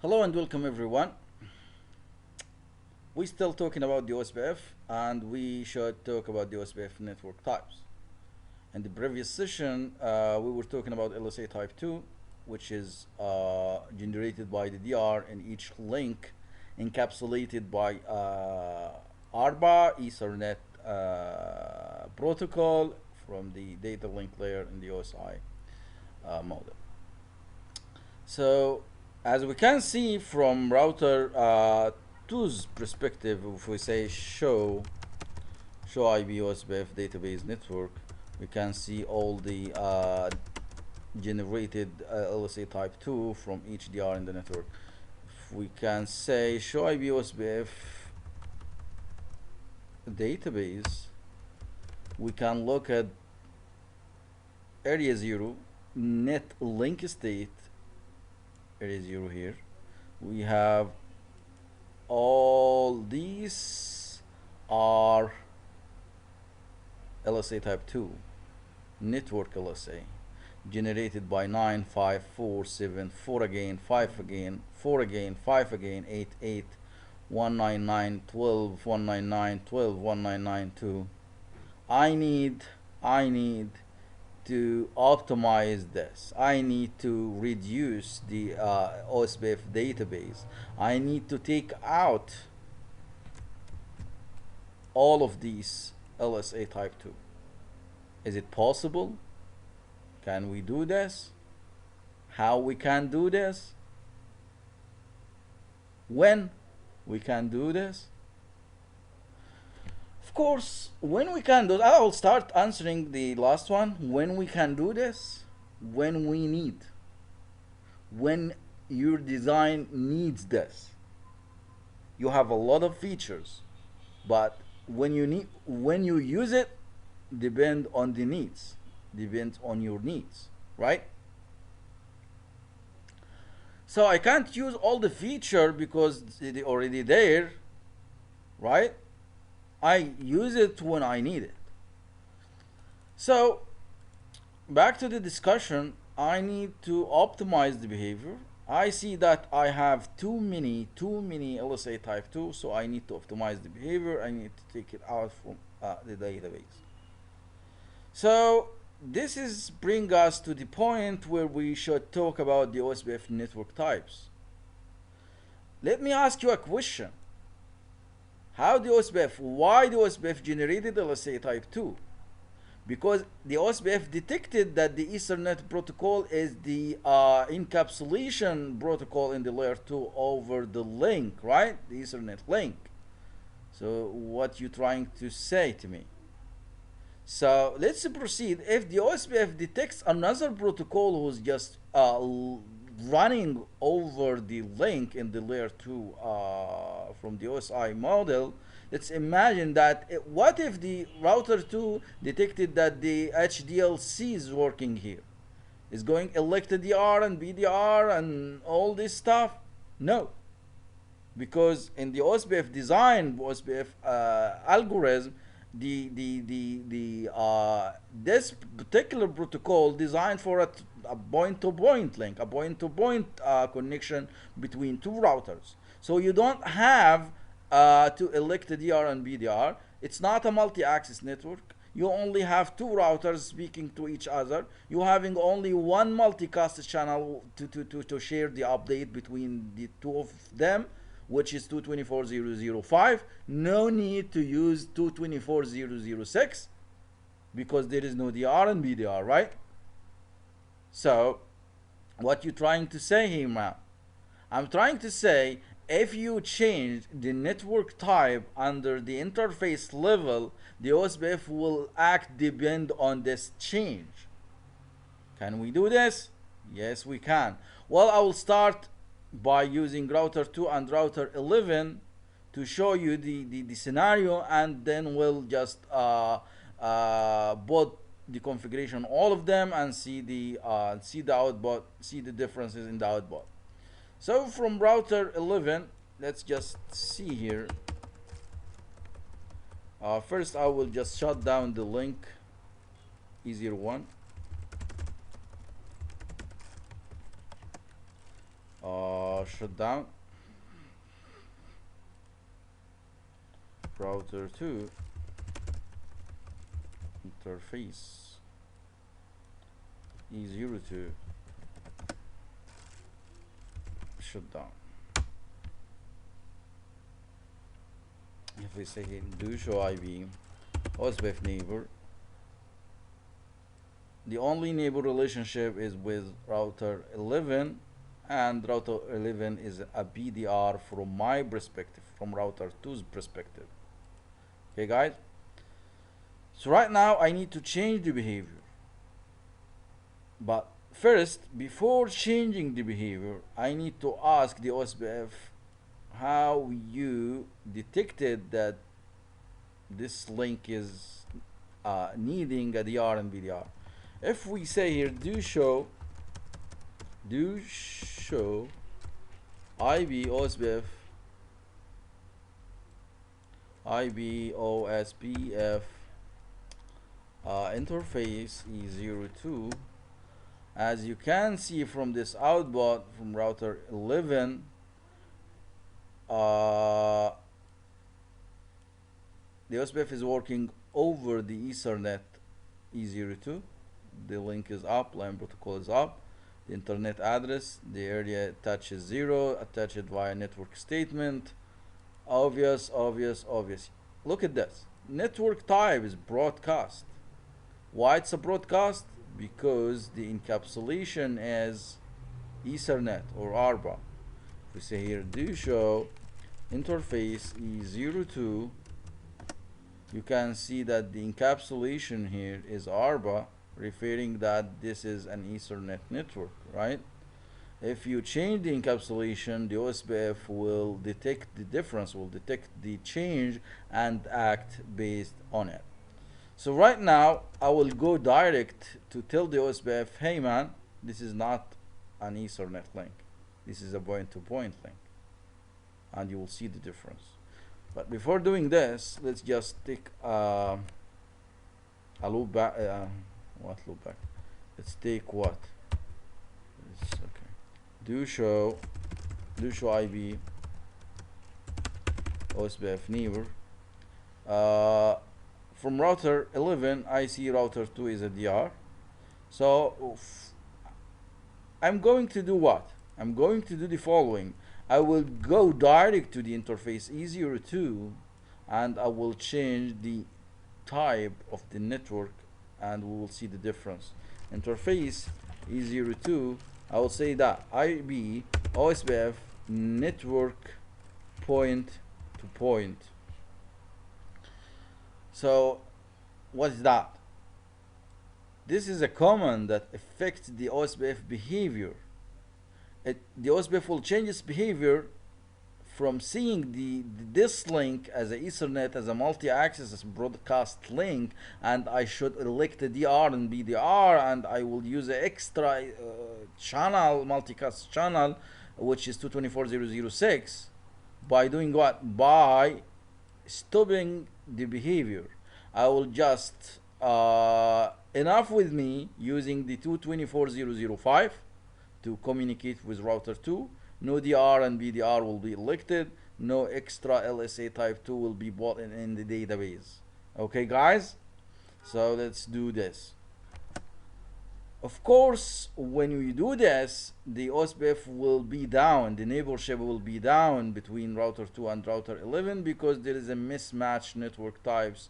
Hello and welcome everyone. We're still talking about the Ospf and we should talk about the Ospf network types. In the previous session, we were talking about LSA type 2, which is generated by the DR in each link encapsulated by ARBA Ethernet protocol from the data link layer in the OSI model. So as we can see from router 2's perspective, if we say show IB Ospf database network, we can see all the generated LSA type 2 from each DR in the network. If we can say show IB Ospf database, we can look at area 0 net link state, area 0 here. We have all these are LSA type 2 network LSA generated by 9, 5, 4, 7, 4 again, 5 again, 4 again, 5 again, 8, 8, 199, 12, 199, 12, 199, 2. I need to optimize this. I need to reduce the Ospf database. I need to take out all of these LSA type 2. Is it possible? Can we do this? How we can do this? When we can do this? Of course, when we can do that, I will start answering the last one. When we can do this, when we need, when your design needs this. You have a lot of features, but when you use it, depend on the needs, depends on your needs, right? So I can't use all the feature because it's already there, right? I use it when I need it. So back to the discussion, I need to optimize the behavior. I see that I have too many LSA type 2, so I need to optimize the behavior. I need to take it out from the database. So this is bring us to the point where we should talk about the Ospf network types. Let me ask you a question. Why the Ospf generated LSA type 2? Because the Ospf detected that the Ethernet protocol is the encapsulation protocol in the layer 2 over the link, right? The Ethernet link. So what you trying to say to me? So let's proceed. If the Ospf detects another protocol who's just running over the link in the layer 2 from the OSI model, let's imagine that what if the router 2 detected that the HDLC is working here? Is going elect DR and BDR and all this stuff? No. Because in the Ospf design, Ospf algorithm, this particular protocol designed for a point-to-point link, a point-to-point connection between two routers. So you don't have to elect the DR and BDR. It's not a multi-access network. You only have two routers speaking to each other. You're having only one multicast channel to share the update between the two of them, which is 224.0.0.5. No need to use 224.0.0.6 because there is no DR and BDR, right? So what you trying to say here, man? I'm trying to say if you change the network type under the interface level, the Ospf will act depend on this change. Can we do this? Yes, we can. Well, I will start by using router 2 and router 11 to show you the scenario, and then we'll just both the configuration all of them and see the output, see the differences in the output. So from router 11, let's just see here. First I will just shut down the link E01. shut down router 2 interface E02 shut down. If we say here do show IB Ospf neighbor, the only neighbor relationship is with router 11, and router 11 is a BDR from my perspective, from router 2's perspective. Okay guys, so right now I need to change the behavior, but first, before changing the behavior, I need to ask the Ospf how you detected that this link is needing a DR and BDR. If we say here do show IB Ospf Ospf interface E02, as you can see from this output from router 11, the Ospf is working over the Ethernet E02. The link is up, line protocol is up, the internet address, the area touches 0, attached via network statement. Obvious. Look at this. Network type is broadcast. Why it's a broadcast? Because the encapsulation is Ethernet or ARPA. If we say here do show interface E02, you can see that the encapsulation here is ARPA, referring that this is an Ethernet network, right? If you change the encapsulation, the Ospf will detect the difference, will detect the change and act based on it. So right now I will go direct to tell the Ospf, hey man, this is not an Ethernet link, this is a point-to-point link, and you will see the difference. But before doing this, let's just take a loop back. What loop back? Let's take what? Okay. Do show IB Ospf neighbor. From router 11, I see router 2 is a DR. So I'm going to do what? I'm going to do the following. I will go direct to the interface E02, and I will change the type of the network, and we will see the difference. Interface E02, I will say that IB Ospf network point to point. So what is that? This is a command that affects the Ospf behavior. The Ospf will change its behavior from seeing this link as an Ethernet, as a multi-access, as a broadcast link, and I should elect a DR and BDR, and I will use an extra channel, multicast channel, which is 224.0.0.6, by doing what? By stopping the behavior. I will just enough with me using the 224.0.0.5 to communicate with router 2. No DR and BDR will be elected. No extra LSA type 2 will be bought in the database. Okay guys, so let's do this. Of course, when we do this, the Ospf will be down, the neighborship will be down between router 2 and router 11, because there is a mismatched network types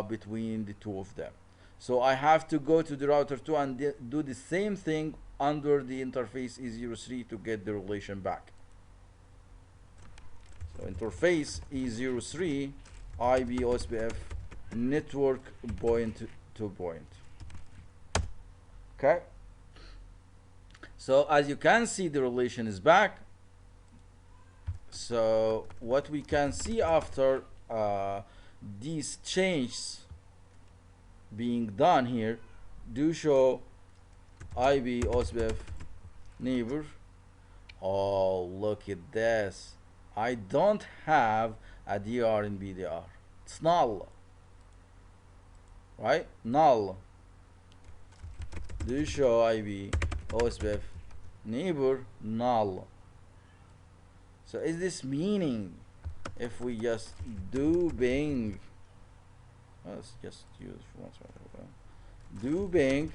between the two of them. So I have to go to the router 2 and do the same thing under the interface E03 to get the relation back. So interface E03 IB Ospf network point to point. Okay, so as you can see, the relation is back. So what we can see after these changes being done here, do show IB Ospf neighbor. Oh, look at this. I don't have a DR in BDR. It's null, right? Null. Do show IB Ospf neighbor null. So is this meaning if we just do Bing, let's just use once do Bing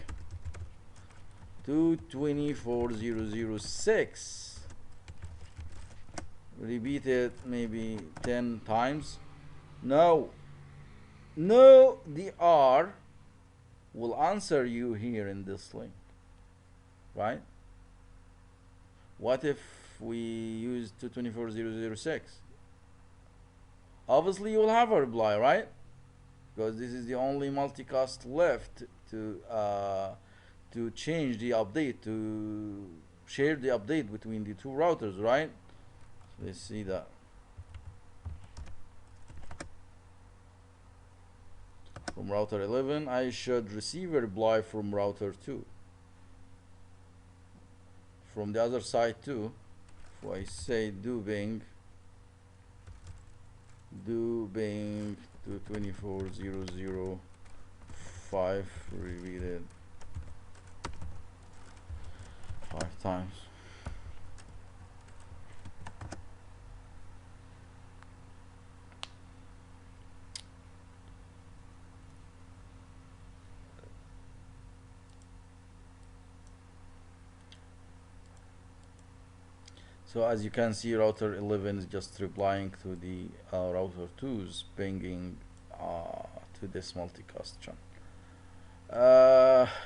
224006, repeat it maybe 10 times? No, no, the R will answer you here in this link, right? What if we use 224006? Obviously you will have a reply, right? Because this is the only multicast left to change the update, to share the update between the two routers, right? So let's see that. From router 11, I should receive a reply from router 2. From the other side too, if I say do Bing 224005, repeat it 5 times. So as you can see, router 11 is just replying to the router 2's pinging to this multicast channel.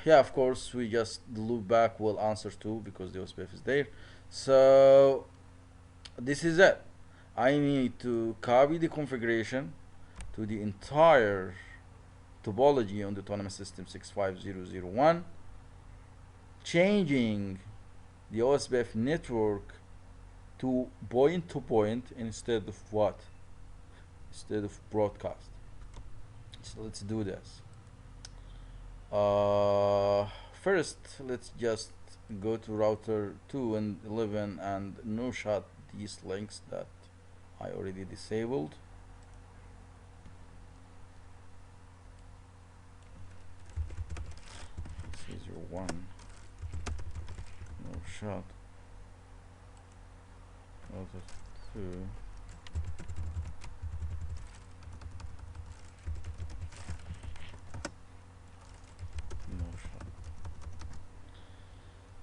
Yeah, of course, we just loop back will answer to because the Ospf is there. So this is it. I need to copy the configuration to the entire topology on the autonomous system 65001, changing the Ospf network to point instead of what? Instead of broadcast. So let's do this. First, let's just go to router 2 and 11 and no shot these links that I already disabled. This is your 1. No shot. Router 2.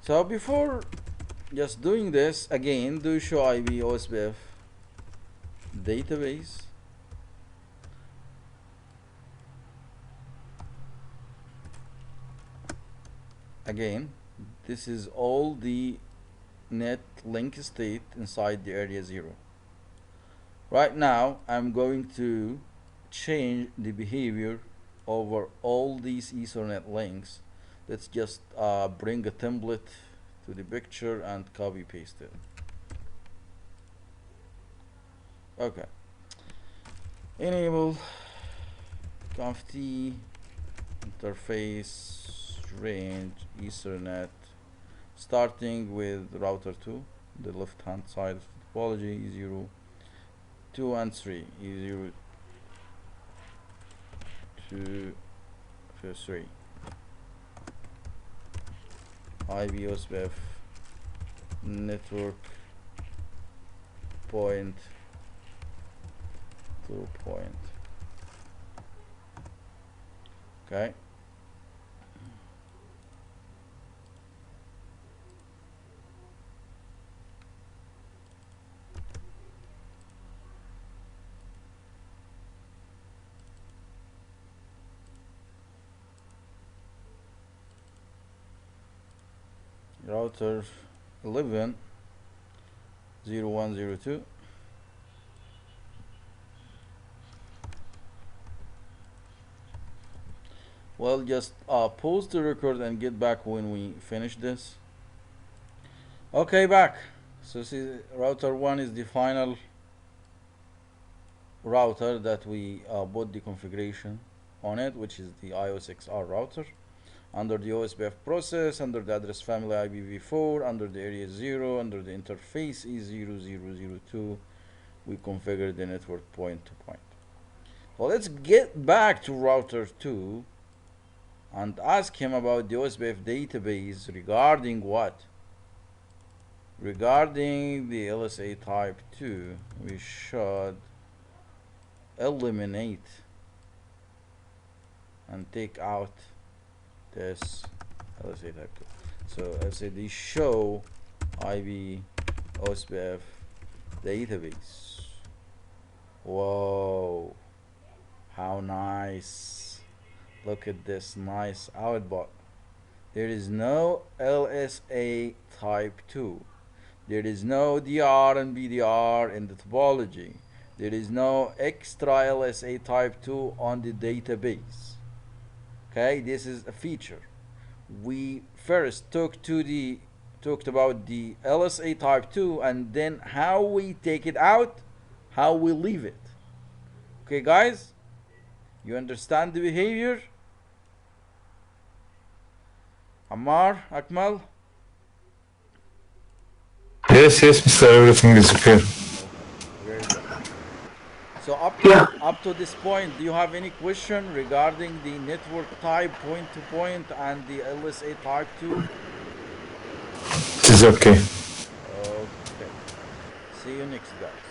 So before just doing this, again, do show IB Ospf database. Again, this is all the net link state inside the area 0. Right now, I'm going to change the behavior over all these Ethernet links. Let's just bring a template to the picture and copy paste it. Okay. Enable conft interface range Ethernet, starting with router 2, the left hand side of the topology, E0, 2 and 3, E0, 2, 3. IB Ospf network point to point. Okay. Router 11 0102. Well, just pause the record and get back when we finish this. Okay, back. So see, router 1 is the final router that we put the configuration on it, which is the IO6R router. Under the Ospf process, under the address family IPv4, under the area 0, under the interface E0002, we configure the network point to point. Well, let's get back to router 2 and ask him about the Ospf database regarding what? Regarding the LSA type 2, we should eliminate and take out this LSA type 2. So LSAD show IB Ospf database. Whoa, how nice. Look at this nice output. There is no LSA type 2. There is no DR and BDR in the topology. There is no extra LSA type 2 on the database. Okay, this is a feature. We first talked about the LSA type 2 and then how we take it out, how we leave it. Okay guys, you understand the behavior? Ammar, Akmal? Yes, yes, Mr. Everything is clear. Very good. So up to this point, do you have any question regarding the network type point-to-point and the LSA type 2? It is okay. Okay. See you next, guys.